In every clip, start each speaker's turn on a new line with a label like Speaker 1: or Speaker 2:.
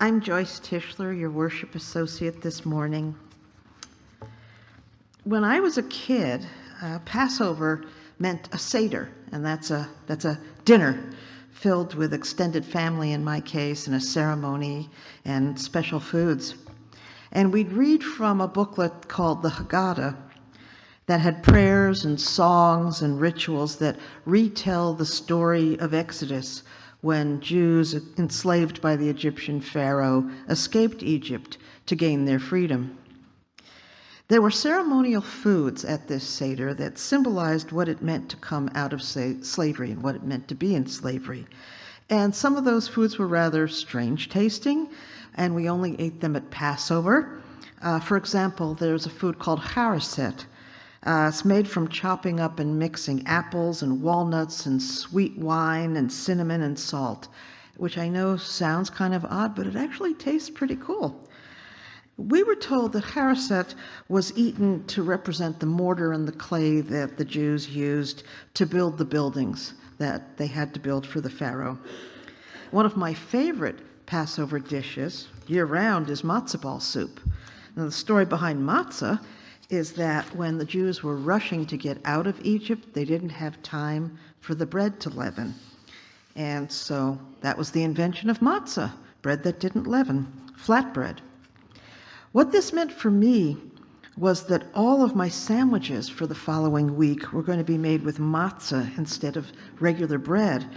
Speaker 1: I'm Joyce Tischler, your worship associate this morning. When I was a kid, Passover meant a Seder, and that's a dinner filled with extended family in my case, and a ceremony and special foods. And we'd read from a booklet called the Haggadah that had prayers and songs and rituals that retell the story of Exodus, when Jews enslaved by the Egyptian Pharaoh escaped Egypt to gain their freedom. There were ceremonial foods at this Seder that symbolized what it meant to come out of slavery and what it meant to be in slavery. And some of those foods were rather strange tasting, and we only ate them at Passover. For example, there's a food called harisset. It's made from chopping up and mixing apples and walnuts and sweet wine and cinnamon and salt, which I know sounds kind of odd, but it actually tastes pretty cool. We were told that harisset was eaten to represent the mortar and the clay that the Jews used to build the buildings that they had to build for the Pharaoh. One of my favorite Passover dishes year-round is matzah ball soup. Now, the story behind matzah is that when the Jews were rushing to get out of Egypt, they didn't have time for the bread to leaven. And so that was the invention of matzah, bread that didn't leaven, flatbread. What this meant for me was that all of my sandwiches for the following week were going to be made with matzah instead of regular bread.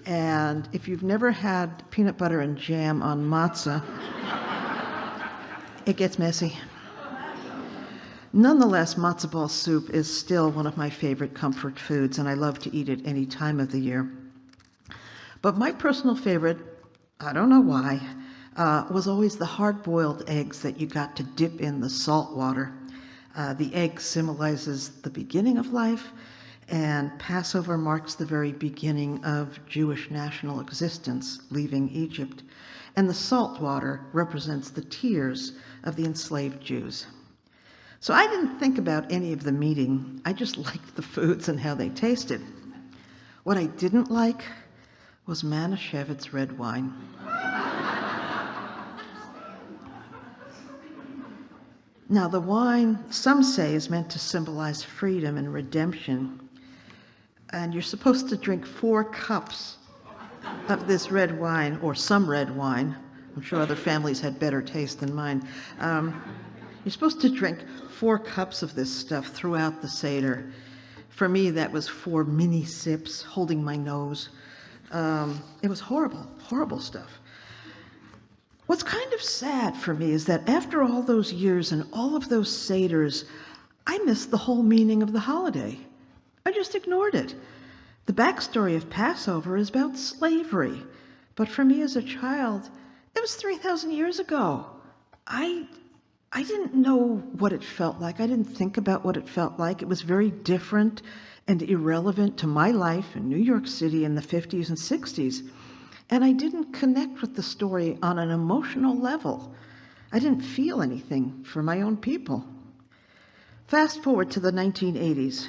Speaker 1: And if you've never had peanut butter and jam on matzah, it gets messy. Nonetheless, matzah ball soup is still one of my favorite comfort foods, and I love to eat it any time of the year. But my personal favorite, I don't know why, was always the hard-boiled eggs that you got to dip in the salt water. The egg symbolizes the beginning of life, and Passover marks the very beginning of Jewish national existence, leaving Egypt. And the salt water represents the tears of the enslaved Jews. So I didn't think about any of the meaning. I just liked the foods and how they tasted. What I didn't like was Manischewitz red wine. Now, the wine, some say, is meant to symbolize freedom and redemption. And you're supposed to drink 4 cups of this red wine, or some red wine. I'm sure other families had better taste than mine. You're supposed to drink 4 cups of this stuff throughout the Seder. For me, that was 4 mini sips, holding my nose. It was horrible, horrible stuff. What's kind of sad for me is that after all those years and all of those Seders, I missed the whole meaning of the holiday. I just ignored it. The backstory of Passover is about slavery, but for me as a child, it was 3,000 years ago. I didn't know what it felt like. I didn't think about what it felt like. It was very different and irrelevant to my life in New York City in the 50s and 60s. And I didn't connect with the story on an emotional level. I didn't feel anything for my own people. Fast forward to the 1980s.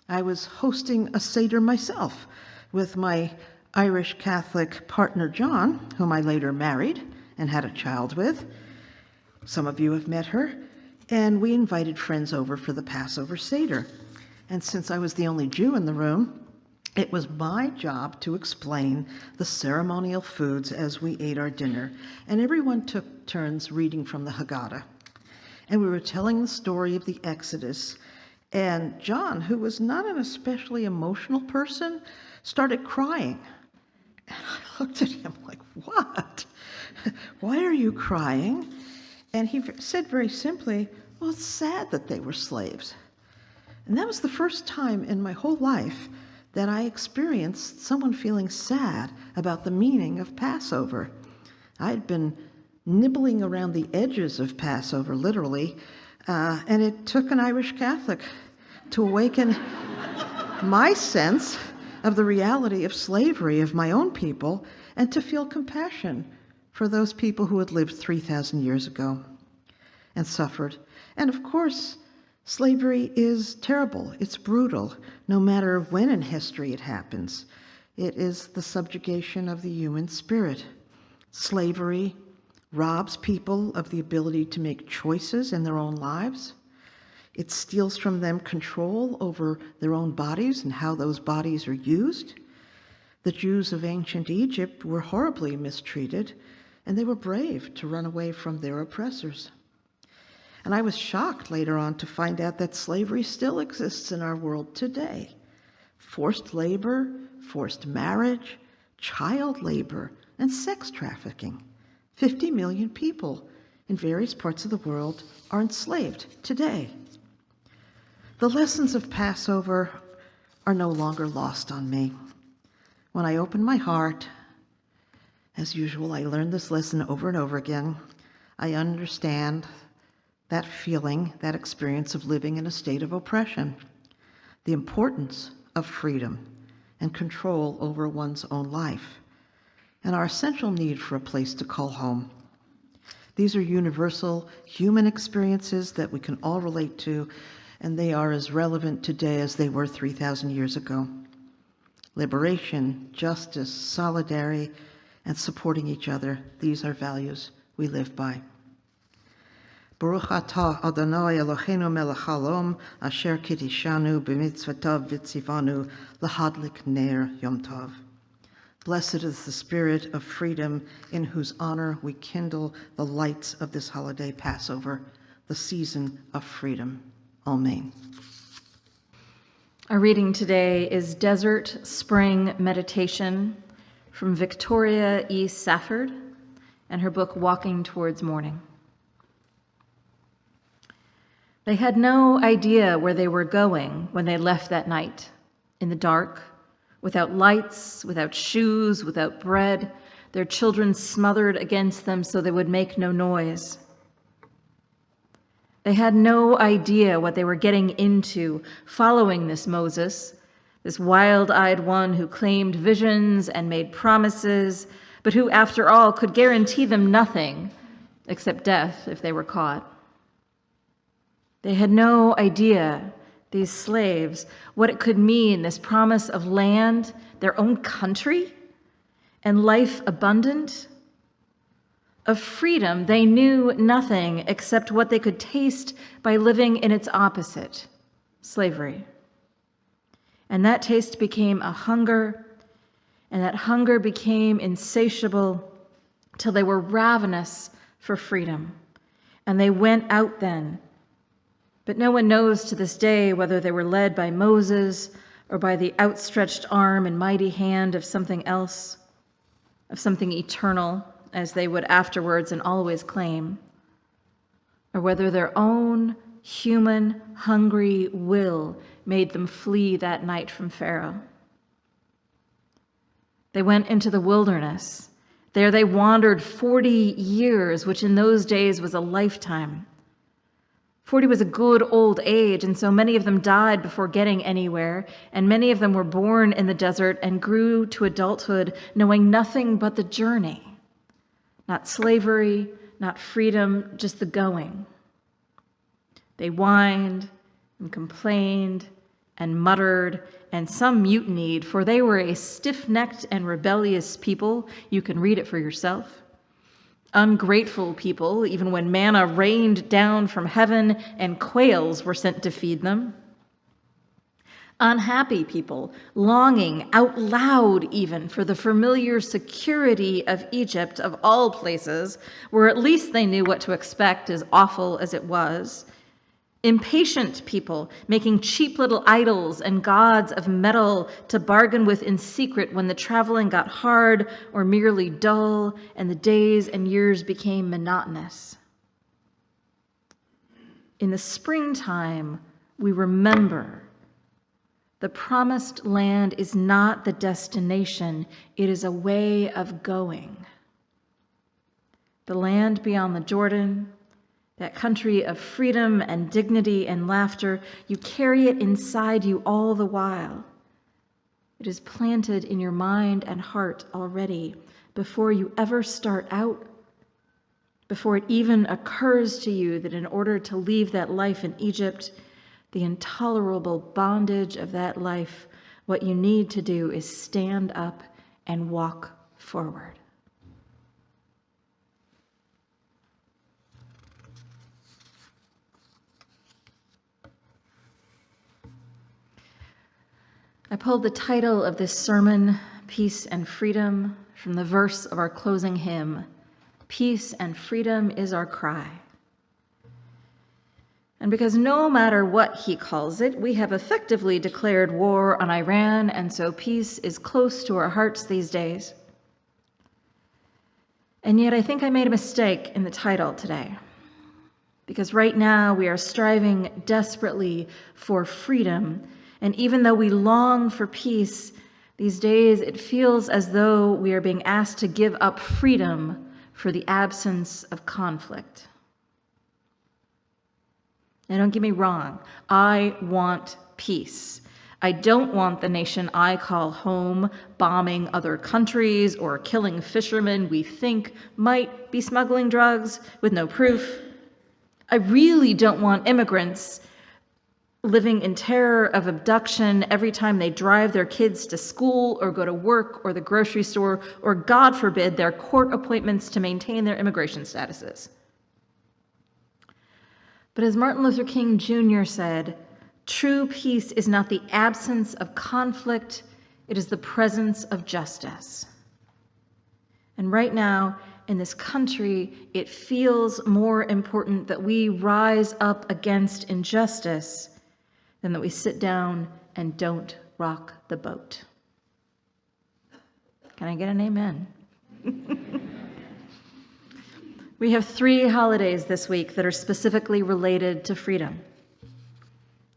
Speaker 1: I was hosting a Seder myself with my Irish Catholic partner, John, whom I later married and had a child with. Some of you have met her, and we invited friends over for the Passover Seder. And since I was the only Jew in the room, it was my job to explain the ceremonial foods as we ate our dinner, and everyone took turns reading from the Haggadah. And we were telling the story of the Exodus, and John, who was not an especially emotional person, started crying. And I looked at him like, "What? Why are you crying?" And he said very simply, "Well, it's sad that they were slaves." And that was the first time in my whole life that I experienced someone feeling sad about the meaning of Passover. I had been nibbling around the edges of Passover, literally, and it took an Irish Catholic to awaken my sense of the reality of slavery of my own people and to feel compassion for those people who had lived 3,000 years ago and suffered. And of course, slavery is terrible. It's brutal, no matter when in history it happens. It is the subjugation of the human spirit. Slavery robs people of the ability to make choices in their own lives. It steals from them control over their own bodies and how those bodies are used. The Jews of ancient Egypt were horribly mistreated, and they were brave to run away from their oppressors. And I was shocked later on to find out that slavery still exists in our world today. Forced labor, forced marriage, child labor, and sex trafficking. 50 million people in various parts of the world are enslaved today. The lessons of Passover are no longer lost on me. When I open my heart, as usual, I learn this lesson over and over again. I understand that feeling, that experience of living in a state of oppression, the importance of freedom and control over one's own life, and our essential need for a place to call home. These are universal human experiences that we can all relate to, and they are as relevant today as they were 3,000 years ago. Liberation, justice, solidarity, and supporting each other, these are values we live by. Baruch atah Adonai Eloheinu melech haolam asher kiddushanu b'mitzvotav v'tzivanu lahadlik ner yom tov. Blessed is the spirit of freedom in whose honor we kindle the lights of this holiday Passover, the season of freedom. Amen.
Speaker 2: Our reading today is Desert Spring Meditation from Victoria E. Safford and her book Walking Towards Morning. They had no idea where they were going when they left that night, in the dark, without lights, without shoes, without bread, their children smothered against them so they would make no noise. They had no idea what they were getting into following this Moses, this wild-eyed one who claimed visions and made promises, but who, after all, could guarantee them nothing except death if they were caught. They had no idea, these slaves, what it could mean, this promise of land, their own country, and life abundant. Of freedom, they knew nothing except what they could taste by living in its opposite, slavery. And that taste became a hunger, and that hunger became insatiable till they were ravenous for freedom. And they went out then. But no one knows to this day whether they were led by Moses or by the outstretched arm and mighty hand of something else, of something eternal, as they would afterwards and always claim, or whether their own human, hungry will made them flee that night from Pharaoh. They went into the wilderness. There they wandered 40 years, which in those days was a lifetime. 40 was a good old age, and so many of them died before getting anywhere, and many of them were born in the desert and grew to adulthood knowing nothing but the journey. Not slavery, not freedom, just the going. They whined and complained and muttered, and some mutinied, for they were a stiff-necked and rebellious people. You can read it for yourself. Ungrateful people, even when manna rained down from heaven and quails were sent to feed them. Unhappy people, longing out loud even for the familiar security of Egypt, of all places, where at least they knew what to expect, as awful as it was. Impatient people, making cheap little idols and gods of metal to bargain with in secret when the traveling got hard or merely dull and the days and years became monotonous. In the springtime, we remember the promised land is not the destination, it is a way of going. The land beyond the Jordan, that country of freedom and dignity and laughter, you carry it inside you all the while. It is planted in your mind and heart already before you ever start out, before it even occurs to you that in order to leave that life in Egypt, the intolerable bondage of that life, what you need to do is stand up and walk forward. I pulled the title of this sermon, Peace and Freedom, from the verse of our closing hymn, Peace and freedom is our cry. And because no matter what he calls it, we have effectively declared war on Iran, and so peace is close to our hearts these days. And yet I think I made a mistake in the title today, because right now we are striving desperately for freedom, and even though we long for peace, these days it feels as though we are being asked to give up freedom for the absence of conflict. Now, don't get me wrong, I want peace. I don't want the nation I call home bombing other countries or killing fishermen we think might be smuggling drugs with no proof. I really don't want immigrants living in terror of abduction every time they drive their kids to school or go to work or the grocery store, or God forbid, their court appointments to maintain their immigration statuses. But as Martin Luther King Jr. said, true peace is not the absence of conflict, it is the presence of justice. And right now, in this country, it feels more important that we rise up against injustice than that we sit down and don't rock the boat. Can I get an amen? We have 3 holidays this week that are specifically related to freedom.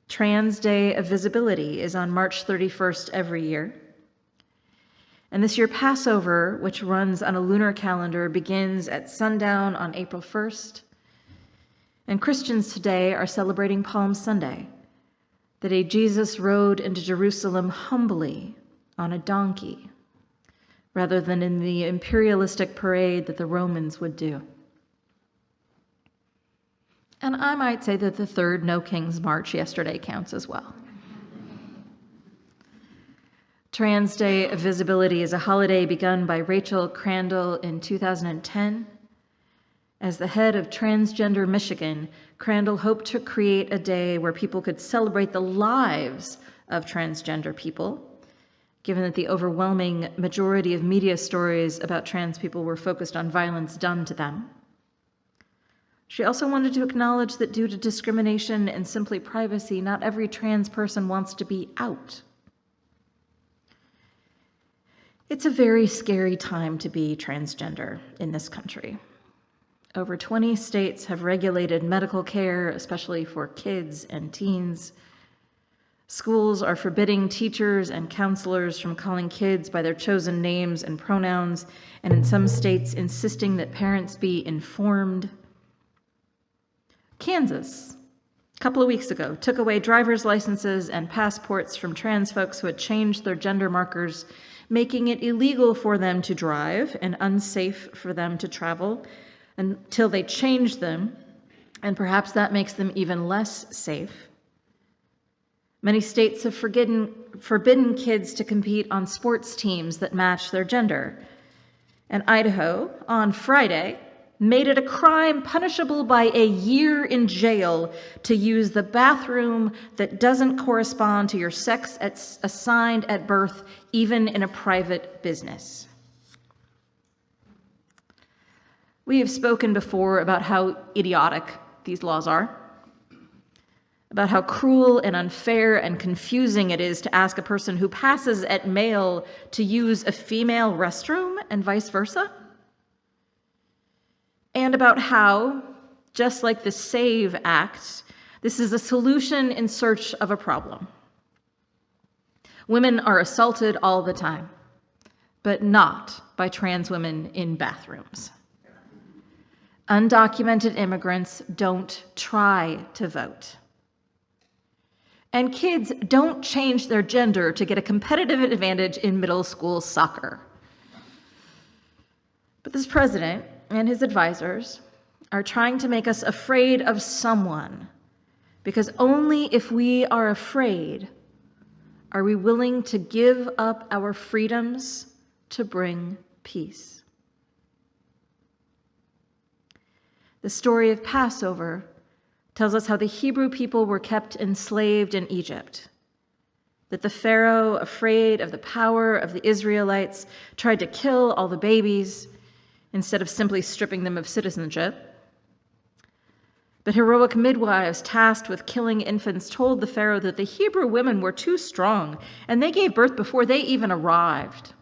Speaker 2: Trans Day of Visibility is on March 31st every year. And this year, Passover, which runs on a lunar calendar, begins at sundown on April 1st. And Christians today are celebrating Palm Sunday, the day Jesus rode into Jerusalem humbly on a donkey, rather than in the imperialistic parade that the Romans would do. And I might say that the 3rd No Kings March yesterday counts as well. Trans Day of Visibility is a holiday begun by Rachel Crandall in 2010. As the head of Transgender Michigan, Crandall hoped to create a day where people could celebrate the lives of transgender people, given that the overwhelming majority of media stories about trans people were focused on violence done to them. She also wanted to acknowledge that due to discrimination and simply privacy, not every trans person wants to be out. It's a very scary time to be transgender in this country. Over 20 states have regulated medical care, especially for kids and teens. Schools are forbidding teachers and counselors from calling kids by their chosen names and pronouns, and in some states insisting that parents be informed. Kansas, a couple of weeks ago, took away driver's licenses and passports from trans folks who had changed their gender markers, making it illegal for them to drive and unsafe for them to travel until they change them, and perhaps that makes them even less safe. Many states have forbidden kids to compete on sports teams that match their gender. And Idaho, on Friday, made it a crime punishable by a year in jail to use the bathroom that doesn't correspond to your sex assigned at birth, even in a private business. We have spoken before about how idiotic these laws are, about how cruel and unfair and confusing it is to ask a person who passes at male to use a female restroom and vice versa. And about how, just like the SAVE Act, this is a solution in search of a problem. Women are assaulted all the time, but not by trans women in bathrooms. Undocumented immigrants don't try to vote. And kids don't change their gender to get a competitive advantage in middle school soccer. But this president and his advisors are trying to make us afraid of someone, because only if we are afraid are we willing to give up our freedoms to bring peace. The story of Passover tells us how the Hebrew people were kept enslaved in Egypt. that the Pharaoh, afraid of the power of the Israelites, tried to kill all the babies instead of simply stripping them of citizenship. But heroic midwives tasked with killing infants told the Pharaoh that the Hebrew women were too strong, and they gave birth before they even arrived.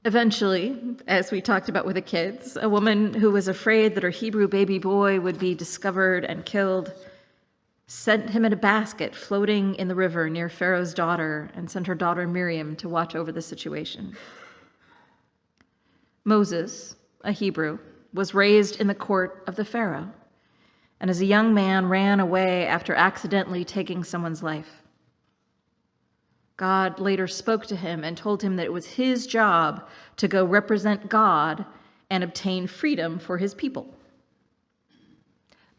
Speaker 2: Eventually, as we talked about with the kids, a woman who was afraid that her Hebrew baby boy would be discovered and killed sent him in a basket floating in the river near Pharaoh's daughter and sent her daughter Miriam to watch over the situation. Moses, a Hebrew, was raised in the court of the Pharaoh, and as a young man ran away after accidentally taking someone's life. God later spoke to him and told him that it was his job to go represent God and obtain freedom for his people.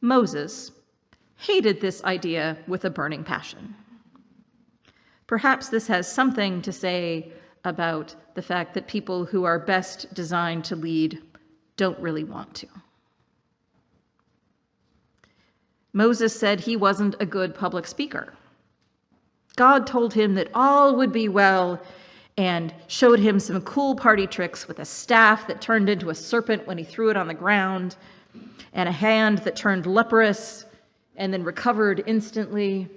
Speaker 2: Moses hated this idea with a burning passion. Perhaps this has something to say about the fact that people who are best designed to lead don't really want to. Moses said he wasn't a good public speaker. God told him that all would be well and showed him some cool party tricks with a staff that turned into a serpent when he threw it on the ground, and a hand that turned leprous and then recovered instantly.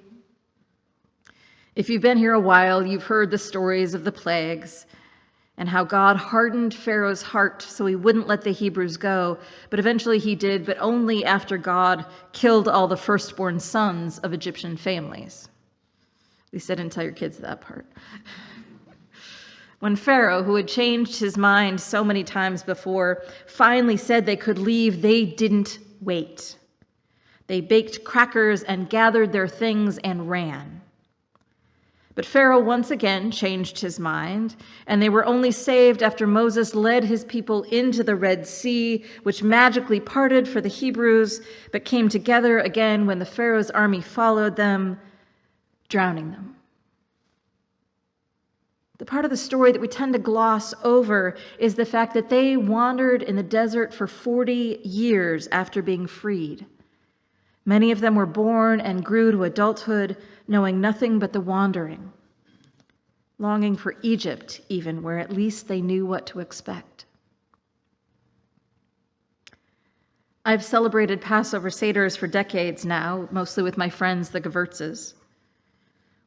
Speaker 2: If you've been here a while, you've heard the stories of the plagues and how God hardened Pharaoh's heart so he wouldn't let the Hebrews go, but eventually he did, but only after God killed all the firstborn sons of Egyptian families. At least I didn't tell your kids that part. When Pharaoh, who had changed his mind so many times before, finally said they could leave, they didn't wait. They baked crackers and gathered their things and ran. But Pharaoh once again changed his mind, and they were only saved after Moses led his people into the Red Sea, which magically parted for the Hebrews, but came together again when the Pharaoh's army followed them, drowning them. The part of the story that we tend to gloss over is the fact that they wandered in the desert for 40 years after being freed. Many of them were born and grew to adulthood, knowing nothing but the wandering, longing for Egypt even, where at least they knew what to expect. I've celebrated Passover Seders for decades now, mostly with my friends, the Gewurzes.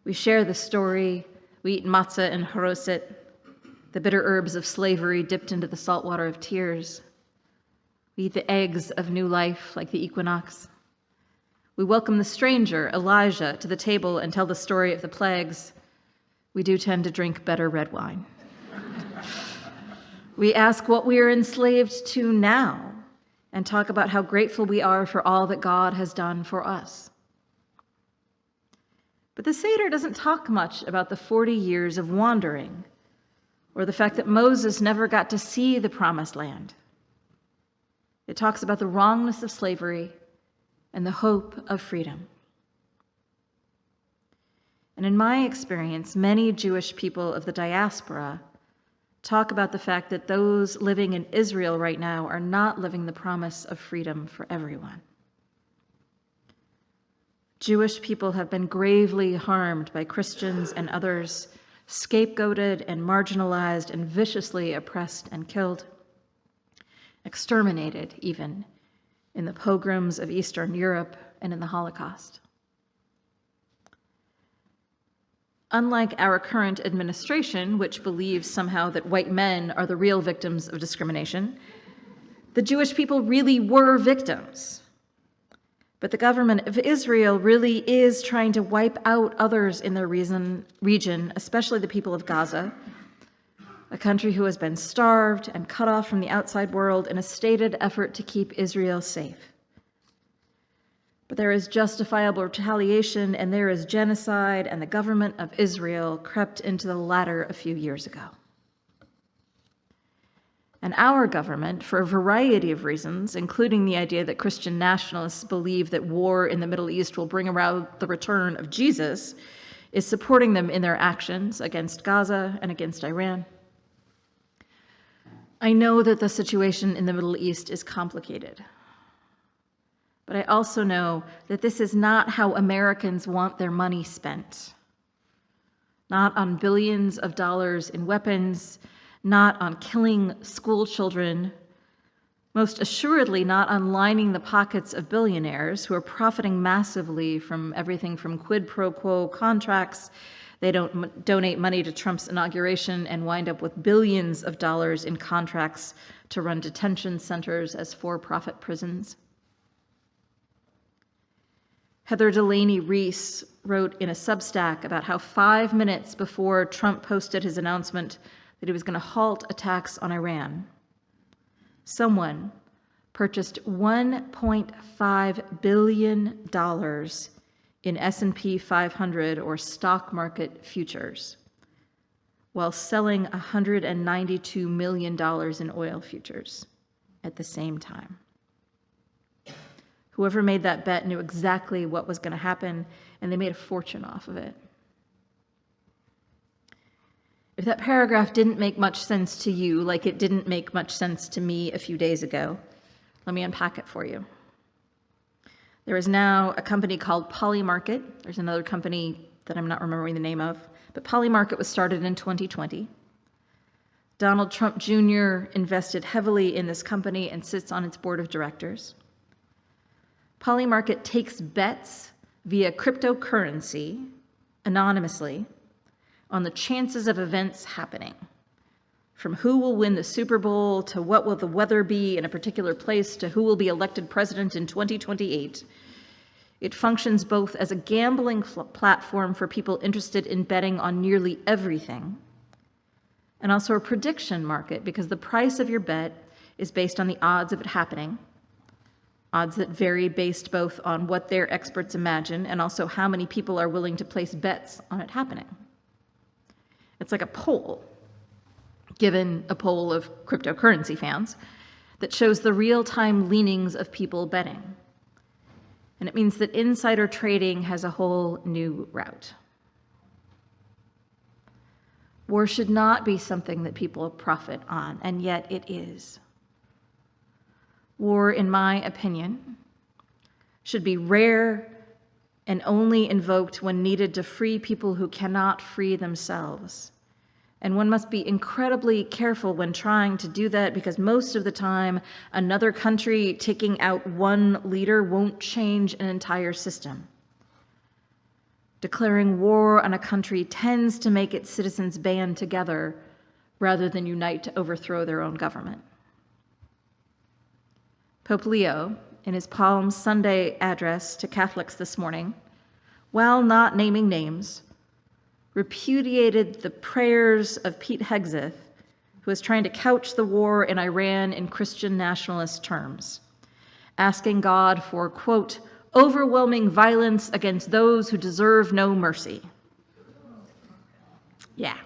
Speaker 2: We share the story. We eat matzah and haroset, the bitter herbs of slavery dipped into the salt water of tears. We eat the eggs of new life like the equinox. We welcome the stranger, Elijah, to the table and tell the story of the plagues. We do tend to drink better red wine. We ask what we are enslaved to now and talk about how grateful we are for all that God has done for us. But the Seder doesn't talk much about the 40 years of wandering or the fact that Moses never got to see the promised land. It talks about the wrongness of slavery and the hope of freedom. And in my experience, many Jewish people of the diaspora talk about the fact that those living in Israel right now are not living the promise of freedom for everyone. Jewish people have been gravely harmed by Christians and others, scapegoated and marginalized and viciously oppressed and killed, exterminated even in the pogroms of Eastern Europe and in the Holocaust. Unlike our current administration, which believes somehow that white men are the real victims of discrimination, the Jewish people really were victims. But the government of Israel really is trying to wipe out others in their region, especially the people of Gaza, a country who has been starved and cut off from the outside world in a stated effort to keep Israel safe. But there is justifiable retaliation and there is genocide, and the government of Israel crept into the latter a few years ago. And our government, for a variety of reasons, including the idea that Christian nationalists believe that war in the Middle East will bring about the return of Jesus, is supporting them in their actions against Gaza and against Iran. I know that the situation in the Middle East is complicated. But I also know that this is not how Americans want their money spent. Not on billions of dollars in weapons, not on killing school children, most assuredly not on lining the pockets of billionaires who are profiting massively from everything from quid pro quo contracts. They don't donate money to Trump's inauguration and wind up with billions of dollars in contracts to run detention centers as for-profit prisons. Heather Delaney Reese wrote in a Substack about how 5 minutes before Trump posted his announcement that he was going to halt attacks on Iran, someone purchased $1.5 billion in S&P 500 or stock market futures, while selling $192 million in oil futures at the same time. Whoever made that bet knew exactly what was going to happen, and they made a fortune off of it. If that paragraph didn't make much sense to you, like it didn't make much sense to me a few days ago, let me unpack it for you. There is now a company called Polymarket. There's another company that I'm not remembering the name of, but Polymarket was started in 2020. Donald Trump Jr. invested heavily in this company and sits on its board of directors. Polymarket takes bets via cryptocurrency, anonymously, on the chances of events happening, from who will win the Super Bowl to what will the weather be in a particular place to who will be elected president in 2028. It functions both as a gambling platform for people interested in betting on nearly everything, and also a prediction market because the price of your bet is based on the odds of it happening, odds that vary based both on what their experts imagine and also how many people are willing to place bets on it happening. It's like a poll, given a poll of cryptocurrency fans, that shows the real-time leanings of people betting. And it means that insider trading has a whole new route. War should not be something that people profit on, and yet it is. War, in my opinion, should be rare and only invoked when needed to free people who cannot free themselves. And one must be incredibly careful when trying to do that because most of the time, another country taking out one leader won't change an entire system. Declaring war on a country tends to make its citizens band together rather than unite to overthrow their own government. Pope Leo, in his Palm Sunday address to Catholics this morning, while not naming names, repudiated the prayers of Pete Hegseth, who is trying to couch the war in Iran in Christian nationalist terms, asking God for, quote, overwhelming violence against those who deserve no mercy. Yeah.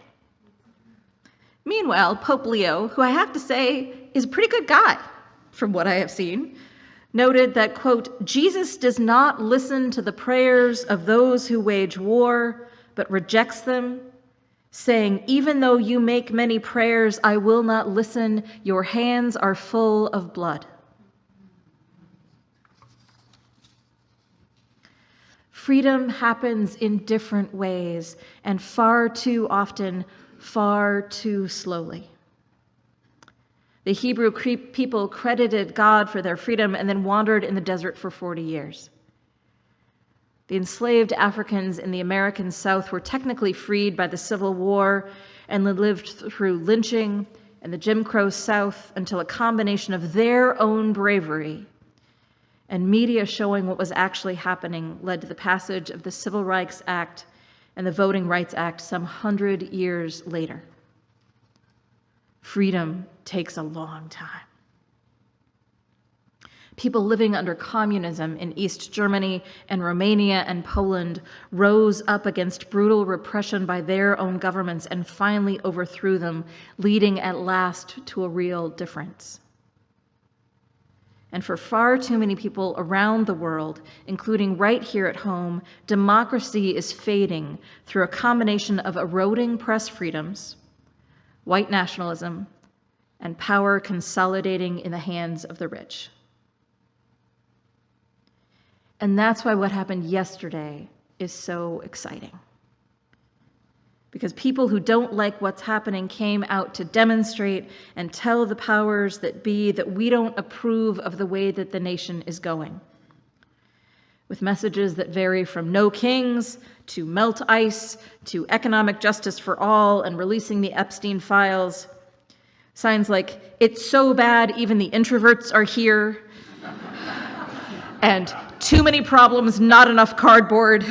Speaker 2: Meanwhile, Pope Leo, who I have to say is a pretty good guy from what I have seen, noted that, quote, Jesus does not listen to the prayers of those who wage war, but rejects them, saying, even though you make many prayers, I will not listen. Your hands are full of blood. Freedom happens in different ways, and far too often, far too slowly. The Hebrew people credited God for their freedom and then wandered in the desert for 40 years. The enslaved Africans in the American South were technically freed by the Civil War and lived through lynching and the Jim Crow South until a combination of their own bravery and media showing what was actually happening led to the passage of the Civil Rights Act and the Voting Rights Act some 100 years later. Freedom takes a long time. People living under communism in East Germany and Romania and Poland rose up against brutal repression by their own governments and finally overthrew them, leading at last to a real difference. And for far too many people around the world, including right here at home, democracy is fading through a combination of eroding press freedoms, white nationalism, and power consolidating in the hands of the rich. And that's why what happened yesterday is so exciting. Because people who don't like what's happening came out to demonstrate and tell the powers that be that we don't approve of the way that the nation is going. With messages that vary from no kings to melt ice to economic justice for all and releasing the Epstein files. Signs like, it's so bad even the introverts are here, and too many problems, not enough cardboard.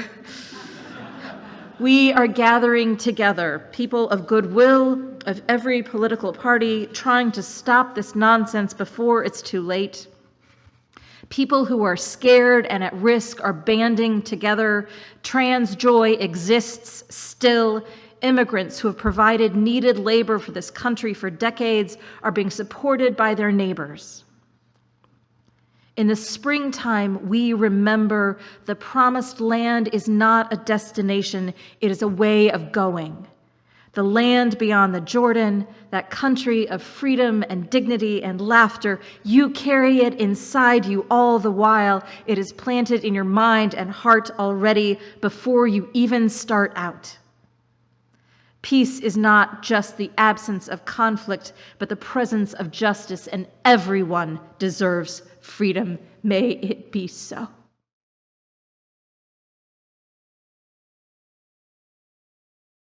Speaker 2: We are gathering together, people of goodwill, of every political party, trying to stop this nonsense before it's too late. People who are scared and at risk are banding together. Trans joy exists still. Immigrants who have provided needed labor for this country for decades are being supported by their neighbors. In the springtime, we remember the promised land is not a destination, it is a way of going. The land beyond the Jordan, that country of freedom and dignity and laughter, you carry it inside you all the while. It is planted in your mind and heart already before you even start out. Peace is not just the absence of conflict, but the presence of justice, and everyone deserves freedom. May it be so.